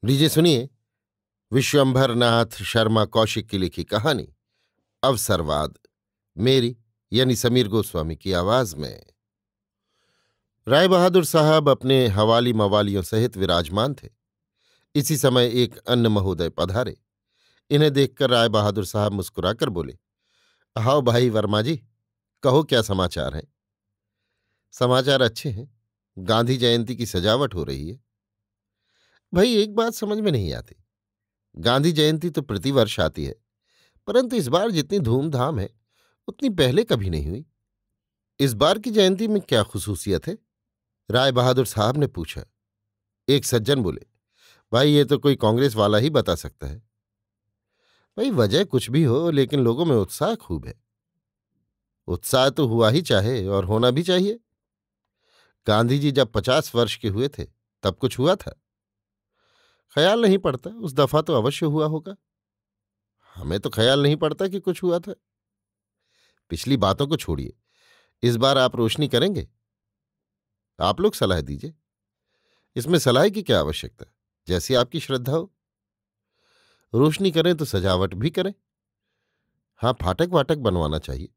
लीजिए सुनिए विश्वंभर नाथ शर्मा कौशिक की लिखी कहानी अवसरवाद, मेरी यानी समीर गोस्वामी की आवाज में। राय बहादुर साहब अपने हवाली मवालियों सहित विराजमान थे। इसी समय एक अन्य महोदय पधारे। इन्हें देखकर राय बहादुर साहब मुस्कुराकर बोले, आओ भाई वर्मा जी, कहो क्या समाचार हैं। समाचार अच्छे हैं। गांधी जयंती की सजावट हो रही है। भाई एक बात समझ में नहीं आती। गांधी जयंती तो प्रतिवर्ष आती है, परंतु इस बार जितनी धूमधाम है उतनी पहले कभी नहीं हुई। इस बार की जयंती में क्या खुसूसियत है? राय बहादुर साहब ने पूछा। एक सज्जन बोले, भाई ये तो कोई कांग्रेस वाला ही बता सकता है। भाई वजह कुछ भी हो, लेकिन लोगों में उत्साह खूब है। उत्साह तो हुआ ही चाहे और होना भी चाहिए। गांधी जी जब 50 वर्ष के हुए थे तब कुछ हुआ था? ख्याल नहीं पड़ता, उस दफा तो अवश्य हुआ होगा। हमें तो ख्याल नहीं पड़ता कि कुछ हुआ था। पिछली बातों को छोड़िए, इस बार आप रोशनी करेंगे? आप लोग सलाह दीजिए। इसमें सलाह की क्या आवश्यकता, जैसी आपकी श्रद्धा हो। रोशनी करें तो सजावट भी करें। हाँ, फाटक वाटक बनवाना चाहिए।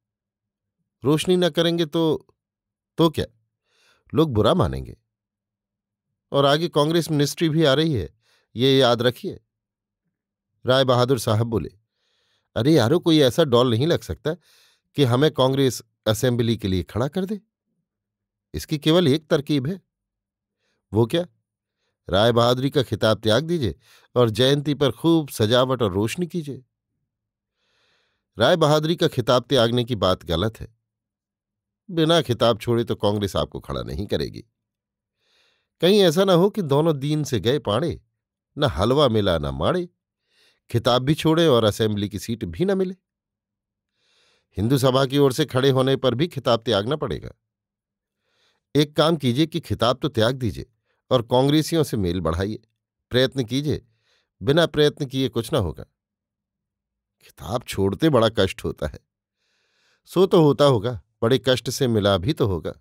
रोशनी न करेंगे तो क्या, लोग बुरा मानेंगे। और आगे कांग्रेस मिनिस्ट्री भी आ रही है, ये याद रखिए। राय बहादुर साहब बोले, अरे यारो, कोई ऐसा डॉल नहीं लग सकता कि हमें कांग्रेस असेंबली के लिए खड़ा कर दे। इसकी केवल एक तरकीब है। वो क्या? राय बहादुरी का खिताब त्याग दीजिए और जयंती पर खूब सजावट और रोशनी कीजिए। राय बहादुरी का खिताब त्यागने की बात गलत है। बिना खिताब छोड़े तो कांग्रेस आपको खड़ा नहीं करेगी। कहीं ऐसा ना हो कि दोनों दीन से गए पाड़े, न हलवा मिला न माड़े, खिताब भी छोड़े और असेंबली की सीट भी न मिले। हिंदू सभा की ओर से खड़े होने पर भी खिताब त्यागना पड़ेगा। एक काम कीजिए कि खिताब तो त्याग दीजिए और कांग्रेसियों से मेल बढ़ाइए। प्रयत्न कीजिए, बिना प्रयत्न किए कुछ ना होगा। खिताब छोड़ते बड़ा कष्ट होता है। सो तो होता होगा, बड़े कष्ट से मिला भी तो होगा।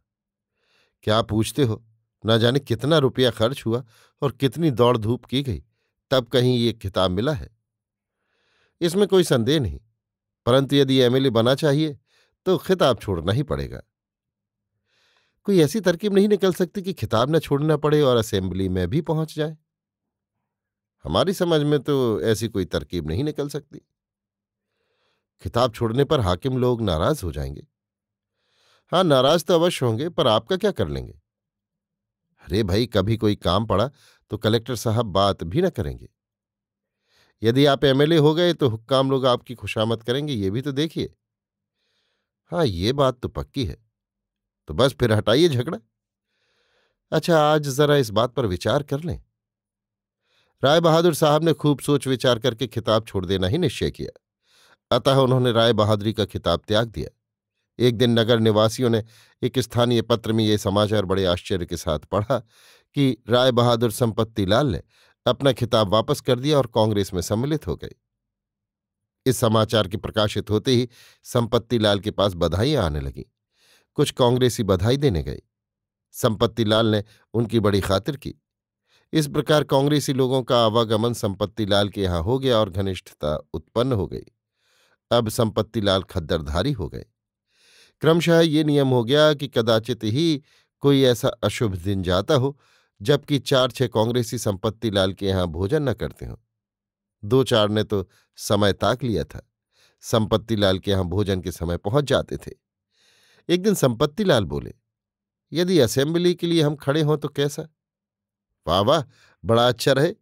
क्या पूछते हो, न जाने कितना रुपया खर्च हुआ और कितनी दौड़ धूप की गई, तब कहीं ये खिताब मिला है। इसमें कोई संदेह नहीं, परंतु यदि एमएलए बना चाहिए तो खिताब छोड़ना ही पड़ेगा। कोई ऐसी तरकीब नहीं निकल सकती कि खिताब न छोड़ना पड़े और असेंबली में भी पहुंच जाए? हमारी समझ में तो ऐसी कोई तरकीब नहीं निकल सकती। खिताब छोड़ने पर हाकिम लोग नाराज हो जाएंगे। हाँ, नाराज तो अवश्य होंगे, पर आपका क्या कर लेंगे? अरे भाई, कभी कोई काम पड़ा तो कलेक्टर साहब बात भी न करेंगे। यदि आप एमएलए हो गए तो हुक्काम लोग आपकी खुशामद करेंगे, ये भी तो देखिए। हाँ, ये बात तो पक्की है। तो बस फिर हटाइए झगड़ा। अच्छा, आज जरा इस बात पर विचार कर लें। राय बहादुर साहब ने खूब सोच विचार करके खिताब छोड़ देना ही निश्चय किया। अतः उन्होंने राय बहादुरी का खिताब त्याग दिया। एक दिन नगर निवासियों ने एक स्थानीय पत्र में ये समाचार बड़े आश्चर्य के साथ पढ़ा कि राय बहादुर संपत्ति लाल ने अपना खिताब वापस कर दिया और कांग्रेस में सम्मिलित हो गए। इस समाचार के प्रकाशित होते ही संपत्ति लाल के पास बधाइयां आने लगीं। कुछ कांग्रेसी बधाई देने गए। संपत्ति लाल ने उनकी बड़ी खातिर की। इस प्रकार कांग्रेसी लोगों का आवागमन संपत्ति लाल के यहां हो गया और घनिष्ठता उत्पन्न हो गई। अब संपत्ति लाल खद्दरधारी हो गए। क्रमशः ये नियम हो गया कि कदाचित ही कोई ऐसा अशुभ दिन जाता हो जबकि 4-6 कांग्रेसी संपत्ति लाल के यहां भोजन न करते हों। 2-4 ने तो समय ताक लिया था, संपत्ति लाल के यहां भोजन के समय पहुंच जाते थे। एक दिन संपत्ति लाल बोले, यदि असेंबली के लिए हम खड़े हों तो कैसा? वाह वाह, बड़ा अच्छा रहे।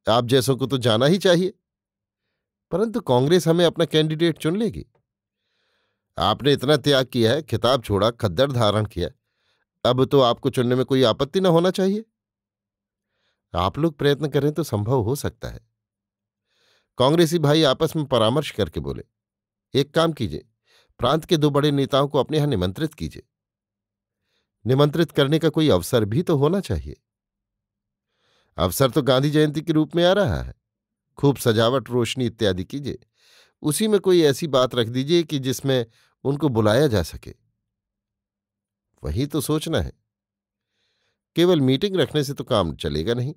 आप जैसों को तो जाना ही चाहिए। परंतु कांग्रेस हमें अपना कैंडिडेट चुन लेगी। आपने इतना त्याग किया है, खिताब छोड़ा, खद्दर धारण किया, अब तो आपको चुनने में कोई आपत्ति न होना चाहिए। आप लोग प्रयत्न करें तो संभव हो सकता है। कांग्रेसी भाई आपस में परामर्श करके बोले, एक काम कीजिए, प्रांत के 2 बड़े नेताओं को अपने यहां निमंत्रित कीजिए। निमंत्रित करने का कोई अवसर भी तो होना चाहिए। अवसर तो गांधी जयंती के रूप में आ रहा है। खूब सजावट, रोशनी इत्यादि कीजिए। उसी में कोई ऐसी बात रख दीजिए कि जिसमें उनको बुलाया जा सके। वही तो सोचना है। केवल मीटिंग रखने से तो काम चलेगा नहीं।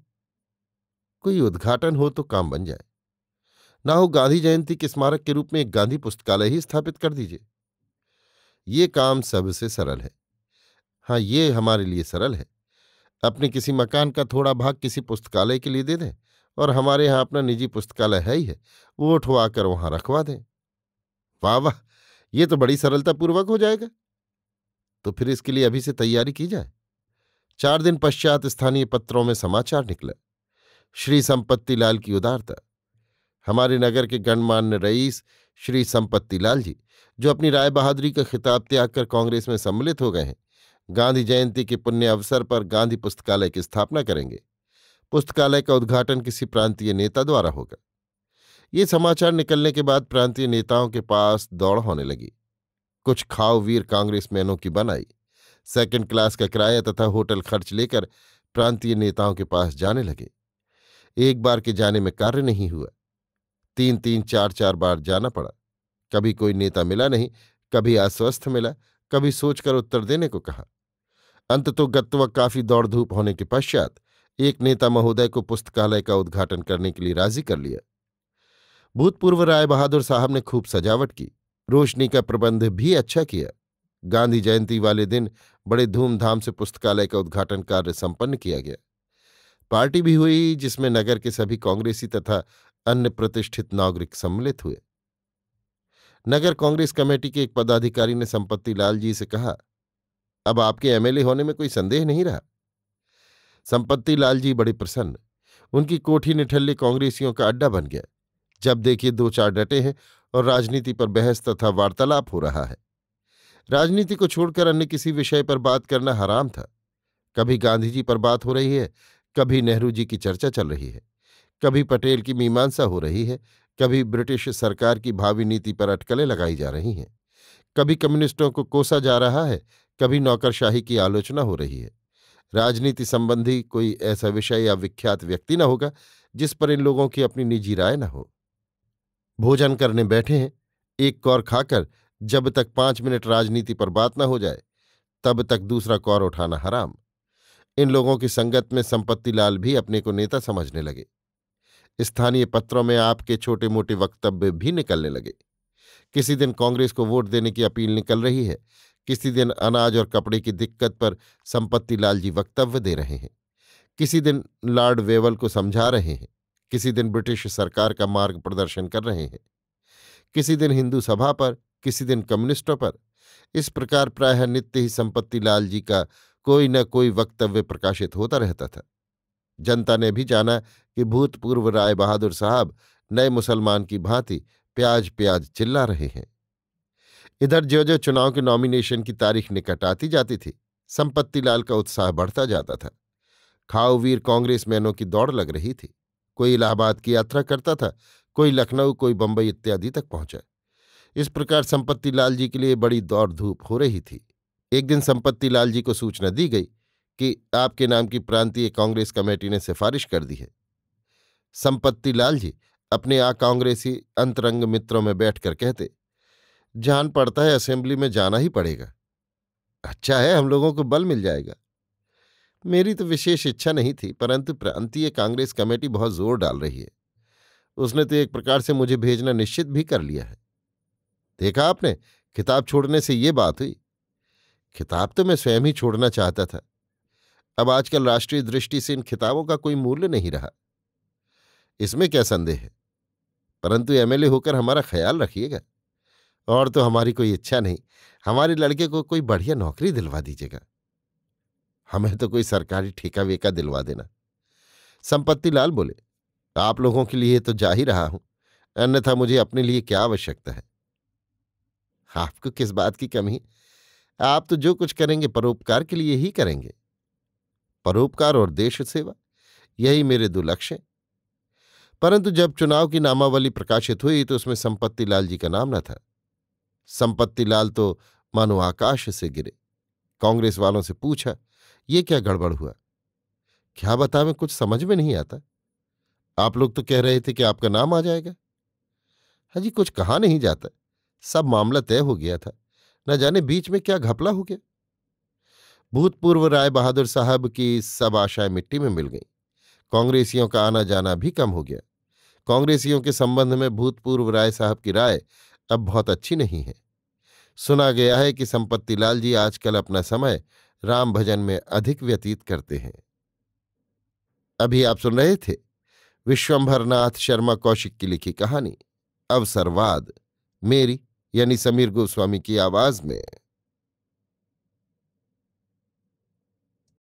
कोई उद्घाटन हो तो काम बन जाए। ना हो गांधी जयंती के स्मारक के रूप में एक गांधी पुस्तकालय ही स्थापित कर दीजिए। ये काम सबसे सरल है। हाँ, ये हमारे लिए सरल है। अपने किसी मकान का थोड़ा भाग किसी पुस्तकालय के लिए दे दें और हमारे यहाँ अपना निजी पुस्तकालय है ही है, वो उठवा कर वहां रखवा दें। वाह वाह, ये तो बड़ी सरलतापूर्वक हो जाएगा। तो फिर इसके लिए अभी से तैयारी की जाए। 4 दिन पश्चात स्थानीय पत्रों में समाचार निकला। श्री संपत्ति लाल की उदारता। हमारे नगर के गणमान्य रईस श्री संपत्ति लाल जी, जो अपनी राय बहादुरी का खिताब त्याग कर कांग्रेस में सम्मिलित हो गए हैं, गांधी जयंती के पुण्य अवसर पर गांधी पुस्तकालय की स्थापना करेंगे। पुस्तकालय का उद्घाटन किसी प्रांतीय नेता द्वारा होगा। ये समाचार निकलने के बाद प्रांतीय नेताओं के पास दौड़ होने लगी। कुछ खाव वीर कांग्रेसमैनों की बनाई। सेकंड क्लास का किराया तथा होटल खर्च लेकर प्रांतीय नेताओं के पास जाने लगे। एक बार के जाने में कार्य नहीं हुआ। 3-3, 4-4 बार जाना पड़ा। कभी कोई नेता मिला नहीं, कभी अस्वस्थ मिला, कभी सोचकर उत्तर देने को कहा। अंततः गत्वक काफी दौड़ धूप होने के पश्चात एक नेता महोदय को पुस्तकालय का उद्घाटन करने के लिए राजी कर लिया। भूतपूर्व राय बहादुर साहब ने खूब सजावट की, रोशनी का प्रबंध भी अच्छा किया। गांधी जयंती वाले दिन बड़े धूमधाम से पुस्तकालय का उद्घाटन कार्य संपन्न किया गया। पार्टी भी हुई जिसमें नगर के सभी कांग्रेसी तथा अन्य प्रतिष्ठित नागरिक सम्मिलित हुए। नगर कांग्रेस कमेटी के एक पदाधिकारी ने संपत्ति लाल जी से कहा, अब आपके एमएलए होने में कोई संदेह नहीं रहा। संपत्ति लाल जी बड़े प्रसन्न। उनकी कोठी निठल्ले कांग्रेसियों का अड्डा बन गया। जब देखिए 2-4 डटे हैं और राजनीति पर बहस तथा वार्तालाप हो रहा है। राजनीति को छोड़कर अन्य किसी विषय पर बात करना हराम था। कभी गांधी जी पर बात हो रही है, कभी नेहरू जी की चर्चा चल रही है, कभी पटेल की मीमांसा हो रही है, कभी ब्रिटिश सरकार की भावी नीति पर अटकलें लगाई जा रही हैं, कभी कम्युनिस्टों को कोसा जा रहा है, कभी नौकरशाही की आलोचना हो रही है। राजनीति संबंधी कोई ऐसा विषय या विख्यात व्यक्ति न होगा जिस पर इन लोगों की अपनी निजी राय न हो। भोजन करने बैठे हैं, एक कौर खाकर जब तक 5 मिनट राजनीति पर बात न हो जाए तब तक दूसरा कौर उठाना हराम। इन लोगों की संगत में संपत्ति लाल भी अपने को नेता समझने लगे। स्थानीय पत्रों में आपके छोटे मोटे वक्तव्य भी निकलने लगे। किसी दिन कांग्रेस को वोट देने की अपील निकल रही है, किसी दिन अनाज और कपड़े की दिक्कत पर संपत्ति लाल जी वक्तव्य दे रहे हैं, किसी दिन लॉर्ड वेवल को समझा रहे हैं, किसी दिन ब्रिटिश सरकार का मार्ग प्रदर्शन कर रहे हैं, किसी दिन हिंदू सभा पर, किसी दिन कम्युनिस्टों पर। इस प्रकार प्रायः नित्य ही संपत्ति लाल जी का कोई न कोई वक्तव्य प्रकाशित होता रहता था। जनता ने भी जाना कि भूतपूर्व राय बहादुर साहब नए मुसलमान की भांति प्याज प्याज चिल्ला रहे हैं। इधर ज्यों ज्यों चुनाव के नॉमिनेशन की तारीख निकट आती जाती थी, संपत्ति लाल का उत्साह बढ़ता जाता था। खाओवीर कांग्रेसमैनों की दौड़ लग रही थी। कोई इलाहाबाद की यात्रा करता था, कोई लखनऊ, कोई बंबई इत्यादि तक पहुंचा। इस प्रकार संपत्ति लाल जी के लिए बड़ी दौड़ धूप हो रही थी। एक दिन संपत्ति लाल जी को सूचना दी गई कि आपके नाम की प्रांतीय कांग्रेस कमेटी ने सिफारिश कर दी है। संपत्ति लाल जी अपने कांग्रेसी अंतरंग मित्रों में बैठकर कहते, जान पड़ता है असेंबली में जाना ही पड़ेगा। अच्छा है, हम लोगों को बल मिल जाएगा। मेरी तो विशेष इच्छा नहीं थी, परंतु प्रांतीय कांग्रेस कमेटी बहुत जोर डाल रही है। उसने तो एक प्रकार से मुझे भेजना निश्चित भी कर लिया है। देखा आपने, खिताब छोड़ने से ये बात हुई। खिताब तो मैं स्वयं ही छोड़ना चाहता था। अब आजकल राष्ट्रीय दृष्टि से इन खिताबों का कोई मूल्य नहीं रहा, इसमें क्या संदेह है। परंतु एमएलए होकर हमारा ख्याल रखिएगा। और तो हमारी कोई इच्छा नहीं, हमारे लड़के को कोई बढ़िया नौकरी दिलवा दीजिएगा। हमें तो कोई सरकारी ठेका वेका दिलवा देना। संपत्ति लाल बोले, आप लोगों के लिए तो जा ही रहा हूं, अन्यथा मुझे अपने लिए क्या आवश्यकता है। आपको किस बात की कमी? आप तो जो कुछ करेंगे परोपकार के लिए ही करेंगे। परोपकार और देश सेवा, यही मेरे 2 लक्ष्य हैं। परंतु जब चुनाव की नामावली प्रकाशित हुई तो उसमें संपत्ति लाल जी का नाम न था। संपत्ति लाल तो मानो आकाश से गिरे। कांग्रेस वालों से पूछा, ये क्या गड़बड़ हुआ? क्या बतावें, कुछ समझ में नहीं आता। आप लोग तो कह रहे थे कि आपका नाम आ जाएगा। हाँ जी, कुछ कहा नहीं जाता, सब मामला तय हो गया था, न जाने बीच में क्या घपला हो गया। भूतपूर्व राय बहादुर साहब की सब आशाएं मिट्टी में मिल गईं। कांग्रेसियों का आना जाना भी कम हो गया। कांग्रेसियों के संबंध में भूतपूर्व राय साहब की राय अब बहुत अच्छी नहीं है। सुना गया है कि संपत्तिलाल जी आजकल अपना समय राम भजन में अधिक व्यतीत करते हैं। अभी आप सुन रहे थे विश्वंभरनाथ शर्मा कौशिक की लिखी कहानी अवसरवाद, मेरी यानी समीर गोस्वामी की आवाज में।